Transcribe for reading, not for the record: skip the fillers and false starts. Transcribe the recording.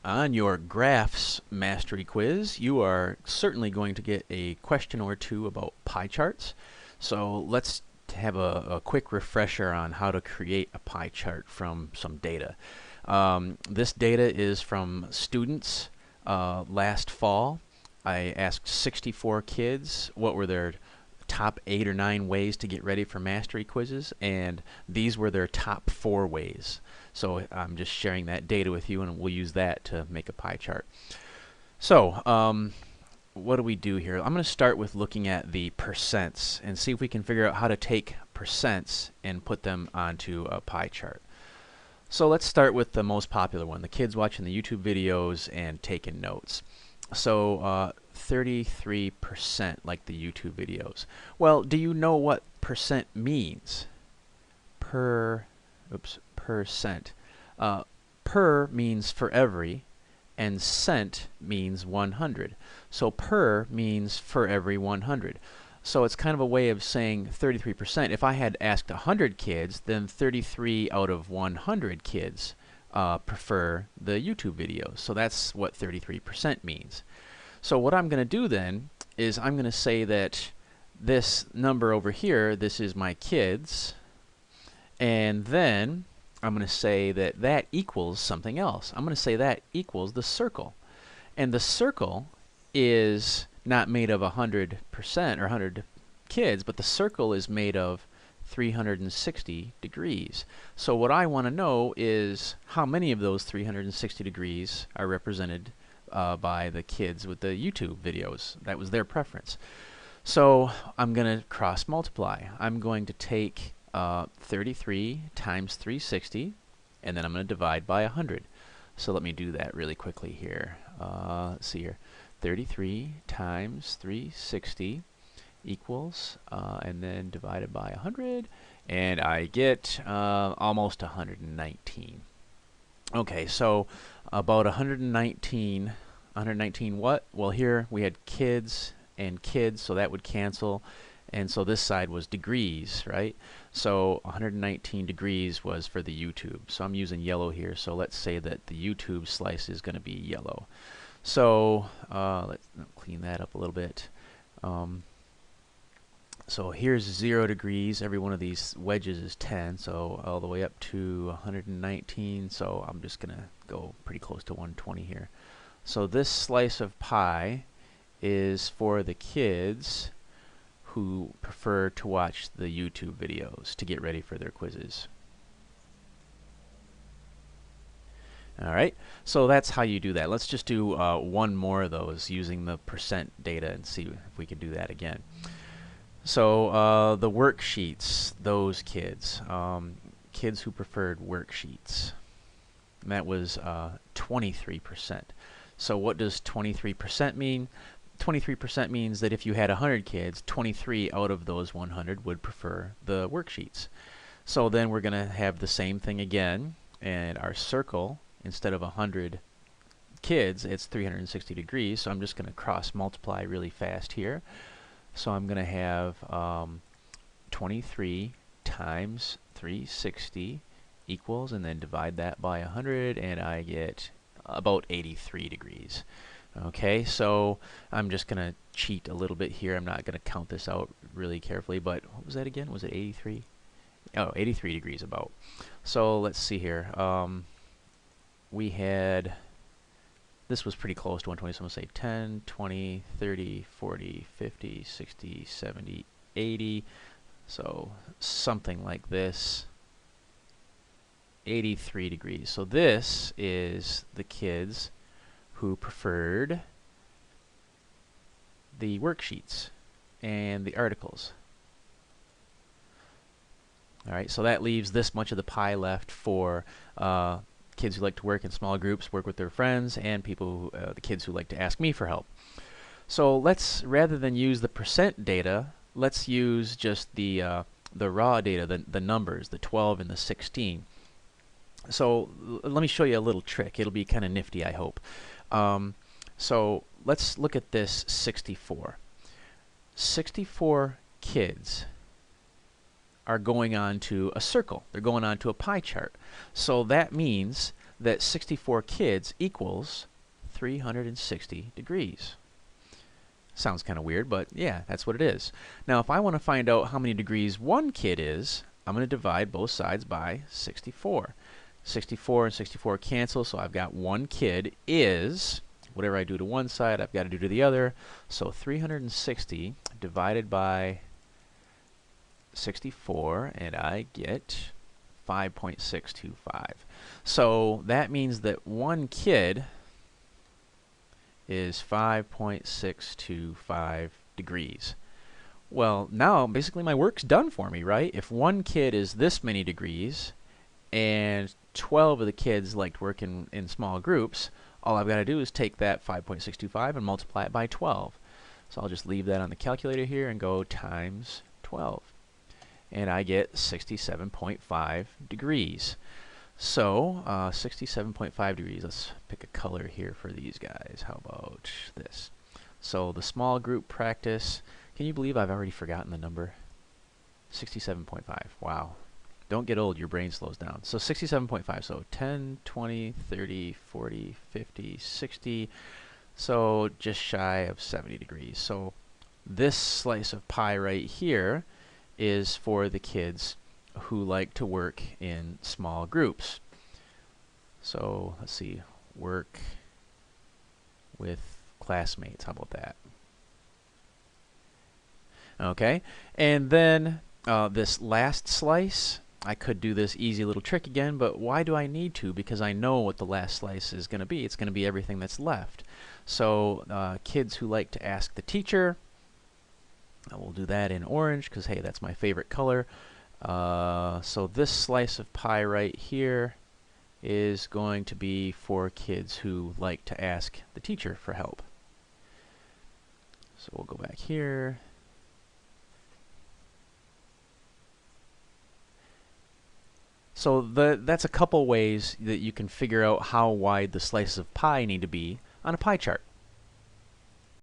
On your graphs mastery quiz, you are certainly going to get a question or two about pie charts. So let's have a quick refresher on how to create a pie chart from some data. This data is from students last fall. I asked 64 kids what were their top 8 or 9 ways to get ready for mastery quizzes, and these were their top 4 ways. So I'm just sharing that data with you, and we'll use that to make a pie chart. So what do we do here? I'm going to start with looking at the percents and see if we can figure out how to take percents and put them onto a pie chart. So let's start with the most popular one, the kids watching the YouTube videos and taking notes. So 33% like the YouTube videos. Well, do you know what percent means? Percent. Per means for every, and cent means 100. So per means for every 100. So it's kind of a way of saying 33%. If I had asked 100 kids, then 33 out of 100 kids prefer the YouTube videos. So that's what 33% means. So what I'm going to do then is I'm going to say that this number over here, this is my kids, and then I'm going to say that that equals something else. I'm going to say that equals the circle. And the circle is not made of 100% or 100 kids, but the circle is made of 360 degrees. So what I want to know is how many of those 360 degrees are represented by the kids with the YouTube videos. That was their preference. So I'm going to cross multiply. I'm going to take 33 times 360, and then I'm going to divide by 100. So let me do that really quickly here. Let's see here. 33 times 360 equals, and then divided by 100, and I get almost 119. Okay, so about 119 what? Well, here we had kids and kids, so that would cancel, and so this side was degrees, right? So 119 degrees was for the YouTube. So I'm using yellow here, so let's say that the YouTube slice is going to be yellow. So let's clean that up a little bit. So here's 0 degrees. Every one of these wedges is 10, so all the way up to 119. So I'm just going to go pretty close to 120 here. So this slice of pie is for the kids who prefer to watch the YouTube videos to get ready for their quizzes. Alright, so that's how you do that. Let's just do one more of those using the percent data and see if we can do that again. So the worksheets, those kids, kids who preferred worksheets, and that was 23%. So what does 23% mean? 23% means that if you had 100 kids, 23 out of those 100 would prefer the worksheets. So then we're going to have the same thing again, and our circle, instead of 100 kids, it's 360 degrees, so I'm just going to cross multiply really fast here. So I'm going to have 23 times 360 equals, and then divide that by 100, and I get about 83 degrees. Okay, so I'm just going to cheat a little bit here. I'm not going to count this out really carefully, but what was that again? Was it 83? Oh, 83 degrees about. So let's see here. We had, this was pretty close to 120, so I'm going to say 10, 20, 30, 40, 50, 60, 70, 80. So something like this. 83 degrees. So this is the kids who preferred the worksheets and the articles. Alright, so that leaves this much of the pie left for kids who like to work in small groups, work with their friends, and people, the kids who like to ask me for help. So let's, rather than use the percent data, let's use just the raw data, the numbers, the 12 and the 16. So let me show you a little trick. It'll be kind of nifty, I hope. So let's look at this 64. 64 kids are going on to a circle. They're going on to a pie chart. So that means that 64 kids equals 360 degrees. Sounds kind of weird, but yeah, that's what it is. Now, if I want to find out how many degrees one kid is, I'm going to divide both sides by 64. 64 and 64 cancel, so I've got one kid is, whatever I do to one side, I've got to do to the other. So 360 divided by 64, and I get 5.625. So that means that one kid is 5.625 degrees. Well, now basically my work's done for me, right? If one kid is this many degrees and 12 of the kids like to work in small groups, all I've got to do is take that 5.625 and multiply it by 12. So I'll just leave that on the calculator here and go times 12. And I get 67.5 degrees. So 67.5 degrees. Let's pick a color here for these guys. How about this? So the small group practice. Can you believe I've already forgotten the number? 67.5. Wow. Don't get old, your brain slows down. So 67.5. So 10, 20, 30, 40, 50, 60. So just shy of 70 degrees. So this slice of pie right here is for the kids who like to work in small groups. So let's see, work with classmates. How about that? Okay, and then this last slice, I could do this easy little trick again, but why do I need to? Because I know what the last slice is going to be. It's going to be everything that's left. So kids who like to ask the teacher, we'll do that in orange because, hey, that's my favorite color. So this slice of pie right here is going to be for kids who like to ask the teacher for help. So we'll go back here. So that's a couple ways that you can figure out how wide the slices of pie need to be on a pie chart.